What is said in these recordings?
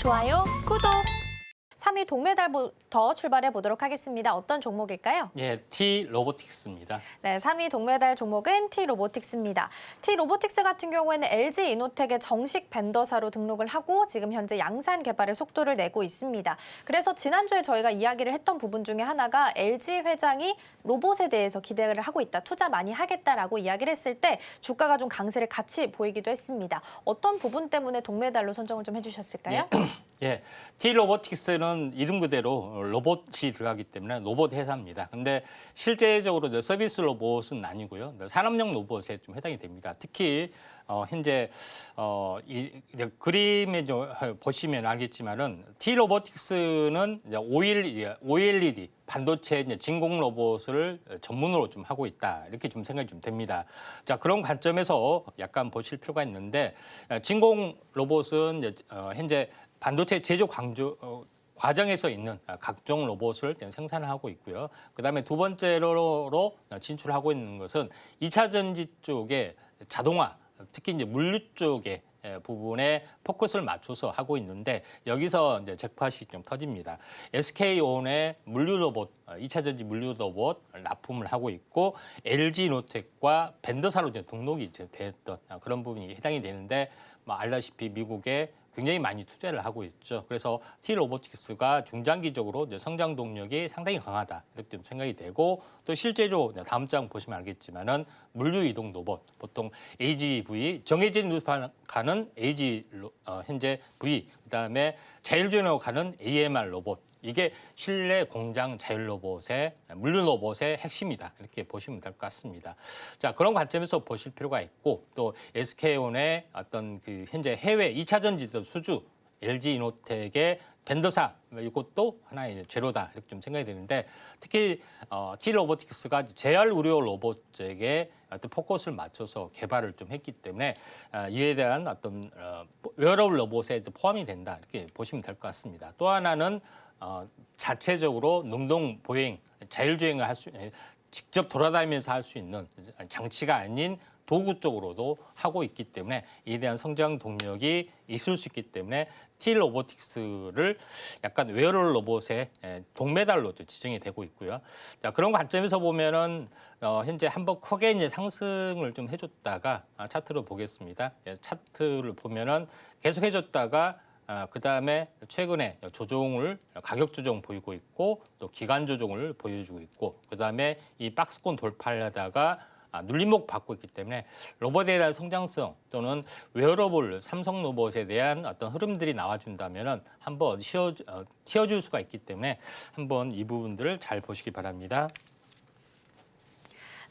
좋아요, 구독. 3위 동메달부터 출발해 보도록 하겠습니다. 어떤 종목일까요? 예, T-로보틱스입니다. 네, 3위 동메달 종목은 T-로보틱스입니다. T-로보틱스 같은 경우에는 LG 이노텍의 정식 벤더사로 등록을 하고 지금 현재 양산 개발에 속도를 내고 있습니다. 그래서 지난주에 저희가 이야기를 했던 부분 중에 하나가 LG 회장이 로봇에 대해서 기대를 하고 있다, 투자 많이 하겠다라고 이야기를 했을 때 주가가 좀 강세를 같이 보이기도 했습니다. 어떤 부분 때문에 동메달로 선정을 좀 해주셨을까요? 예, T-로보틱스는 이름 그대로 로봇이 들어가기 때문에 로봇 회사입니다. 근데 실제적으로 서비스 로봇은 아니고요. 산업용 로봇에 좀 해당이 됩니다. 특히 현재 이제 그림에 좀 보시면 알겠지만은 T-로보틱스는 OLED 반도체 진공 로봇을 전문으로 좀 하고 있다, 이렇게 좀 생각이 좀 됩니다. 자, 그런 관점에서 약간 보실 필요가 있는데, 진공 로봇은 이제 현재 반도체 제조 과정에서 있는 각종 로봇을 생산하고 있고요. 그다음에 두 번째로 진출하고 있는 것은 2차 전지 쪽에 자동화, 특히 이제 물류 쪽에 부분에 포커스를 맞춰서 하고 있는데, 여기서 이제 잭팟이 좀 터집니다. SK온의 물류 로봇, 2차 전지 물류 로봇 납품을 하고 있고, LG노텍과 벤더사로 이제 등록이 이제 됐던 그런 부분이 해당이 되는데, 알다시피 미국에 굉장히 많이 투자를 하고 있죠. 그래서 T-로보틱스가 중장기적으로 이제 성장 동력이 상당히 강하다, 이렇게 좀 생각이 되고, 또 실제로 다음 장 보시면 알겠지만은 물류 이동 로봇, 보통 AGV, 정해진 루트로 가는 AG 현재 V, 그다음에 자율주행으로 가는 AMR 로봇, 이게 실내 공장 자율 로봇의 물류 로봇의 핵심이다, 이렇게 보시면 될 것 같습니다. 자, 그런 관점에서 보실 필요가 있고, 또 SK온의 어떤 그 현재 해외 2차 전지 수주, LG 이노텍의 벤더사, 이것도 하나의 재료다, 이렇게 좀 생각이 되는데, 특히 T-로보틱스가 재활 의료 로봇 쪽에 어떤 포커스를 맞춰서 개발을 좀 했기 때문에 이에 대한 어떤 웨어러블 로봇에 포함이 된다, 이렇게 보시면 될 것 같습니다. 또 하나는 자체적으로 능동 보행, 자율주행을 직접 돌아다니면서 할 수 있는 장치가 아닌 도구 쪽으로도 하고 있기 때문에 이에 대한 성장 동력이 있을 수 있기 때문에 T-로보틱스를 약간 웨어러블 로봇의 동메달로 지정이 되고 있고요. 자, 그런 관점에서 보면은 현재 한번 크게 이제 상승을 좀 해줬다가 차트를 보겠습니다. 차트를 보면은 계속 해줬다가 그다음에 최근에 가격 조정 보이고 있고, 또 기간 조정을 보여주고 있고, 그다음에 이 박스권 돌파하다가 눌림목 받고 있기 때문에 로봇에 대한 성장성, 또는 웨어러블 삼성 로봇에 대한 어떤 흐름들이 나와준다면은 한번 튀어줄 수가 있기 때문에 한번 이 부분들을 잘 보시기 바랍니다.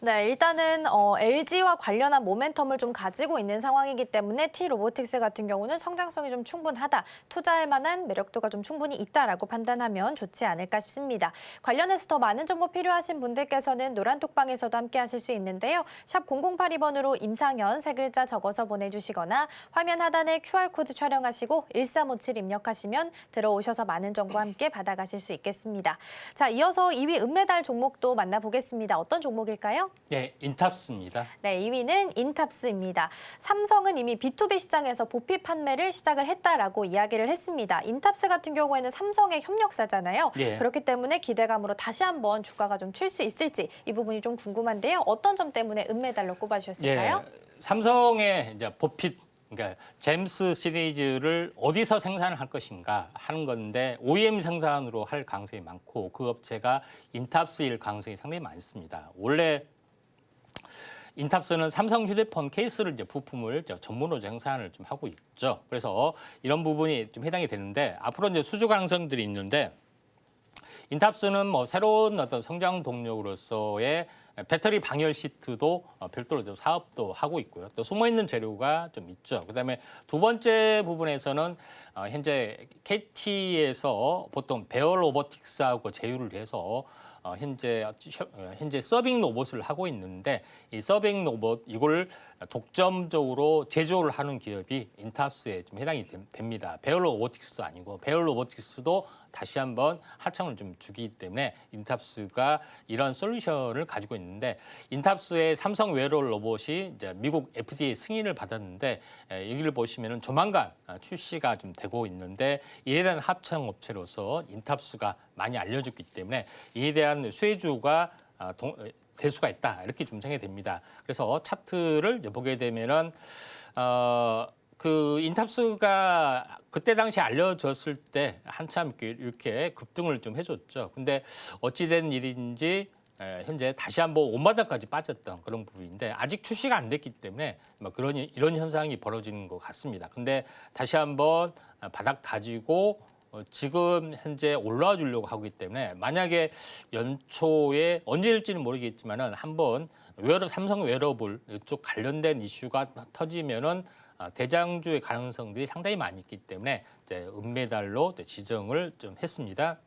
네, 일단은 LG와 관련한 모멘텀을 좀 가지고 있는 상황이기 때문에 T-로보틱스 같은 경우는 성장성이 좀 충분하다, 투자할 만한 매력도가 좀 충분히 있다라고 판단하면 좋지 않을까 싶습니다. 관련해서 더 많은 정보 필요하신 분들께서는 노란톡방에서도 함께 하실 수 있는데요. 샵 0082번으로 임상현 세 글자 적어서 보내주시거나 화면 하단에 QR코드 촬영하시고 1357 입력하시면 들어오셔서 많은 정보 함께 받아가실 수 있겠습니다. 자, 이어서 2위 은메달 종목도 만나보겠습니다. 어떤 종목일까요? 네, 인탑스입니다. 네, 2위는 인탑스입니다. 삼성은 이미 B2B 시장에서 보피 판매를 시작을 했다라고 이야기를 했습니다. 인탑스 같은 경우에는 삼성의 협력사잖아요. 예. 그렇기 때문에 기대감으로 다시 한번 주가가 좀 칠 수 있을지 이 부분이 좀 궁금한데요. 어떤 점 때문에 은메달로 꼽아주셨을까요? 예, 삼성의 이제 보핏, 그러니까 잼스 시리즈를 어디서 생산을 할 것인가 하는 건데, OEM 생산으로 할 가능성이 많고, 그 업체가 인탑스일 가능성이 상당히 많습니다. 원래 인탑스는 삼성 휴대폰 케이스를 이제 부품을 전문으로 생산을 좀 하고 있죠. 그래서 이런 부분이 좀 해당이 되는데, 앞으로 이제 수주 가능성들이 있는데, 인탑스는 새로운 어떤 성장 동력으로서의 배터리 방열 시트도 별도로 좀 사업도 하고 있고요. 또 숨어있는 재료가 좀 있죠. 그다음에 두 번째 부분에서는 현재 KT에서 보통 베어 로보틱스하고 제휴를 해서 현재 서빙 로봇을 하고 있는데, 이 서빙 로봇 이걸 독점적으로 제조를 하는 기업이 인탑스에 좀 해당이 됩니다. 베어 로보틱스도 아니고, 베어 로보틱스도 다시 한번 하청을 좀 주기 때문에 인탑스가 이런 솔루션을 가지고 있는 있는데 인탑스의 삼성 웨어러블 로봇이 이제 미국 FDA 승인을 받았는데 여기를 보시면은 조만간 출시가 좀 되고 있는데 이에 대한 합창업체로서 인탑스가 많이 알려졌기 때문에 이에 대한 수혜주가 될 수가 있다 이렇게 좀 생각이 됩니다. 그래서 차트를 보게 되면은 그 인탑스가 그때 당시 알려졌을 때 한참 이렇게 급등을 좀 해줬죠. 근데 어찌된 일인지 현재 다시 한번 5마다까지 빠졌던 그런 부분인데 아직 출시가 안 됐기 때문에 이런 현상이 벌어지는 것 같습니다. 근데 다시 한번 바닥 다지고 지금 현재 올라와 주려고 하고 있기 때문에 만약에 연초에 언제일지는 모르겠지만은 한번 삼성 웨어러블 이쪽 관련된 이슈가 터지면은 대장주의 가능성들이 상당히 많이 있기 때문에 이제 은메달로 지정을 좀 했습니다.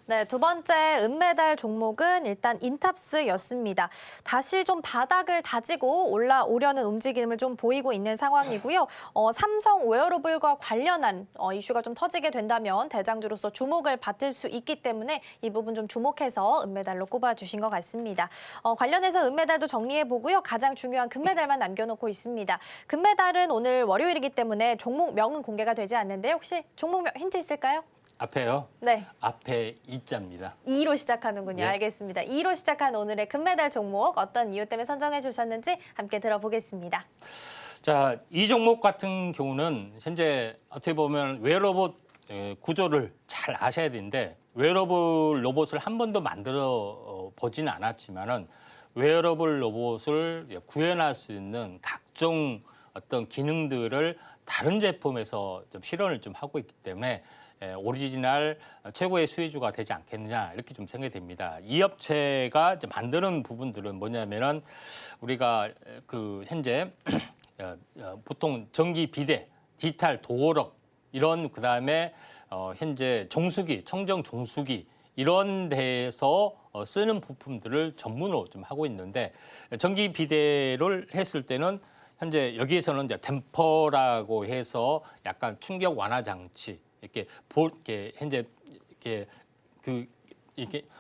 네, 두 번째 은메달 종목은 일단 인탑스였습니다. 다시 좀 바닥을 다지고 올라오려는 움직임을 좀 보이고 있는 상황이고요. 삼성 웨어러블과 관련한 이슈가 좀 터지게 된다면 대장주로서 주목을 받을 수 있기 때문에 이 부분 좀 주목해서 은메달로 꼽아주신 것 같습니다. 관련해서 은메달도 정리해보고요. 가장 중요한 금메달만 남겨놓고 있습니다. 금메달은 오늘 월요일이기 때문에 종목명은 공개가 되지 않는데 혹시 종목명 힌트 있을까요? 앞에요? 네. 앞에 2자입니다. 2로 시작하는군요. 예. 알겠습니다. 2로 시작한 오늘의 금메달 종목 어떤 이유 때문에 선정해 주셨는지 함께 들어보겠습니다. 자, 이 종목 같은 경우는 현재 어떻게 보면 웨어러블 구조를 잘 아셔야 되는데 웨어러블 로봇을 한 번도 만들어 보지는 않았지만은 웨어러블 로봇을 구현할 수 있는 각종 어떤 기능들을 다른 제품에서 좀 실현을 좀 하고 있기 때문에 오리지널 최고의 수혜주가 되지 않겠느냐 이렇게 좀 생각이 됩니다. 이 업체가 이제 만드는 부분들은 뭐냐면은 우리가 그 현재 보통 전기 비대, 디지털 도어록 이런 그다음에 현재 정수기, 청정 정수기 이런 데에서 쓰는 부품들을 전문으로 좀 하고 있는데 전기 비대를 했을 때는 현재 여기에서는 이제 댐퍼라고 해서 약간 충격 완화 장치 이렇게 현재 이렇게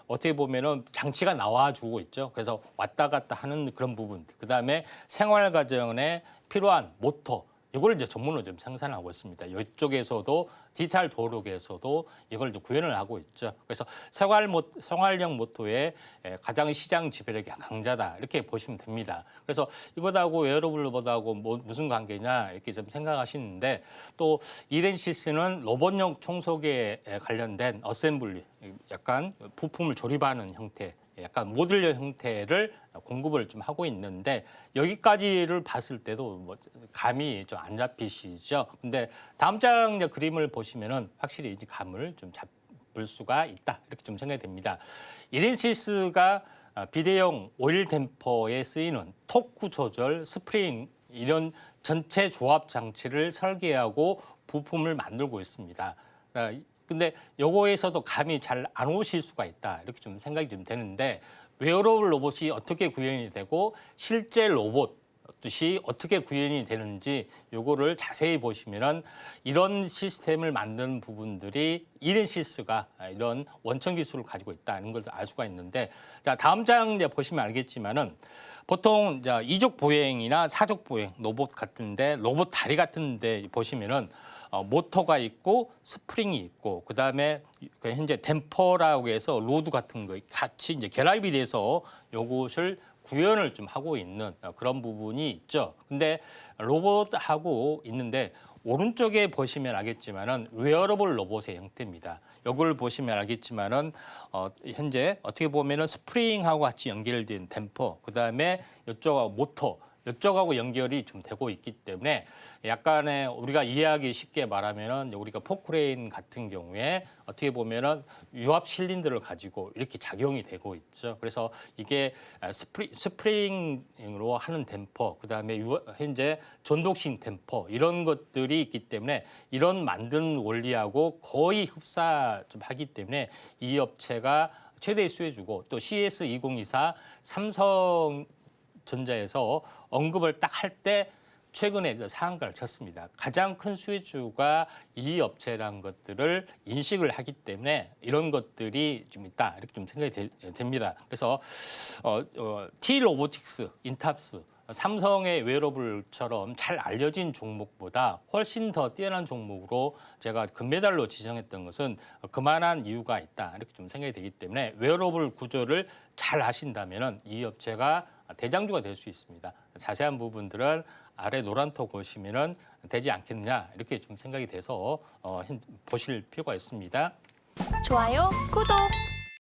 어떻게 보면은 장치가 나와주고 있죠. 그래서 왔다 갔다 하는 그런 부분. 그 다음에 생활 가정에 필요한 모터. 이걸 이제 전문으로 좀 생산하고 있습니다. 이쪽에서도 디지털 도어록에서도 이걸 좀 구현을 하고 있죠. 그래서 생활형 모터의 가장 시장 지배력이 강자다 이렇게 보시면 됩니다. 그래서 이것하고 웨어러블로봇하고 무슨 관계냐 이렇게 좀 생각하시는데 또 이렌시스는 로봇용 청소기에 관련된 어셈블리 약간 부품을 조립하는 형태. 약간 모듈형 형태를 공급을 좀 하고 있는데 여기까지를 봤을 때도 뭐 감이 좀 안 잡히시죠. 근데 다음 장 그림을 보시면은 확실히 이제 감을 좀 잡을 수가 있다 이렇게 좀 생각이 됩니다. 이렌시스가 비대형 오일 댐퍼에 쓰이는 토크 조절, 스프링 이런 전체 조합 장치를 설계하고 부품을 만들고 있습니다. 근데 요거에서도 감이 잘 안 오실 수가 있다 이렇게 좀 생각이 좀 되는데 웨어러블 로봇이 어떻게 구현이 되고 실제 로봇이 어떻게 구현이 되는지 요거를 자세히 보시면은 이런 시스템을 만드는 부분들이 이렌시스가 이런 원천 기술을 가지고 있다는 걸 알 수가 있는데 자 다음 장 이제 보시면 알겠지만은 보통 이제 이족 보행이나 사족 보행 로봇 같은데 로봇 다리 같은데 보시면은 모터가 있고 스프링이 있고 그다음에 현재 댐퍼라고 해서 로드 같은 거 같이 이제 결합이 돼서 요것을 구현을 좀 하고 있는 그런 부분이 있죠. 근데 로봇하고 있는데 오른쪽에 보시면 알겠지만은 웨어러블 로봇의 형태입니다. 이걸 보시면 알겠지만은 현재 어떻게 보면은 스프링하고 같이 연결된 댐퍼, 그다음에 이쪽하고 모터 이쪽하고 연결이 좀 되고 있기 때문에 약간의 우리가 이해하기 쉽게 말하면은 우리가 포크레인 같은 경우에 어떻게 보면은 유압 실린더를 가지고 이렇게 작용이 되고 있죠. 그래서 이게 스프링으로 하는 댐퍼, 그다음에 현재 전독식 댐퍼 이런 것들이 있기 때문에 이런 만드는 원리하고 거의 흡사 좀 하기 때문에 이 업체가 최대의 수혜주고 또 CS2024 삼성 전자에서 언급을 딱 할 때 최근에 상한가를 쳤습니다. 가장 큰 수혜주가 이 업체란 것들을 인식을 하기 때문에 이런 것들이 좀 있다 이렇게 좀 생각이 됩니다. 그래서 T-로보틱스, 인탑스, 삼성의 웨어러블처럼 잘 알려진 종목보다 훨씬 더 뛰어난 종목으로 제가 금메달로 지정했던 것은 그만한 이유가 있다 이렇게 좀 생각이 되기 때문에 웨어러블 구조를 잘 아신다면 이 업체가 대장주가 될 수 있습니다. 자세한 부분들은 아래 노란톡 보시면 되지 않겠느냐 이렇게 좀 생각이 돼서 보실 필요가 있습니다. 좋아요, 구독!